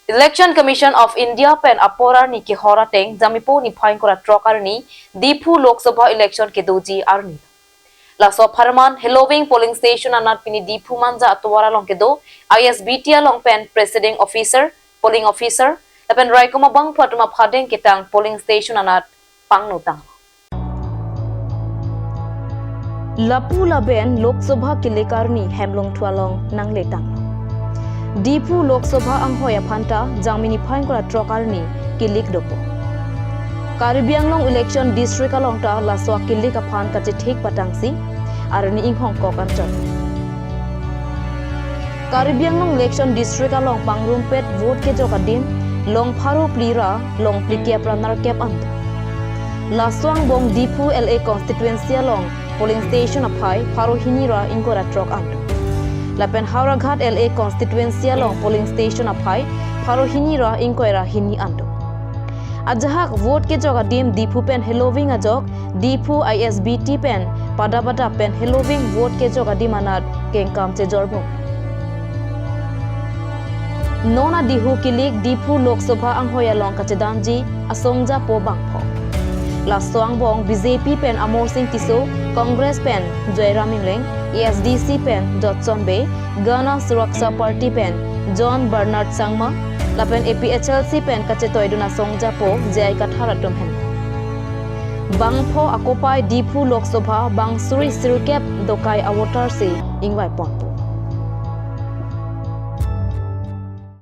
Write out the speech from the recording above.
Election Commission of India pen apora ni ki hora teng jamipo ni phain kora trokar ni Diphu Lok Sabha election ke doji arni. La so Farman Heloving Polling Station anat pini Diphu manja atwara long ke do ISBT long pen presiding officer polling officer pen raikoma bang phatuma phadeng kitang polling station anat pangnutang. Lapu laben Lok Sabha kilekarni hemlong thualong nang letang. Diphu Lok Sabha ang hoya phanta jamini phain kora trokarni kilik dopo. Karibianglong election district along ta laswa kilik aphan kache thik patangsi arni inghong kokan chan. Karibianglong election district along pangrumpet vote ke jokadin long pharo plira long plikia pranar kep ant. Laswang bong Diphu LA constituency along polling station aphai pharo hinira inkora trok ant. Lapen Hauraghat LA constituency along polling station aphai pharo hinira inkoira hini ando. Ajahak vote ke joga dim Diphu pen Heloving ajok Diphu ISBT pen pada pen Heloving vote ke joga dim anat kengkam che jorbo. Nona dihu kilik Diphu Lok Sabha ang hoya long kachedamji asongja po bangpho. Laswang bong BJP pen Amor Singh Tiso, Congress pen Joyram Ingleng, ESDC pen Johnson Bay, Ghana Suraksha Party pen John Bernard Sangma, lapen APHLC pen kachetoiduna songja po jai katharatum hen. Bangpho akopai Diphu Lok Sabha bang suri sirukep dokai awotar se ingwai pon.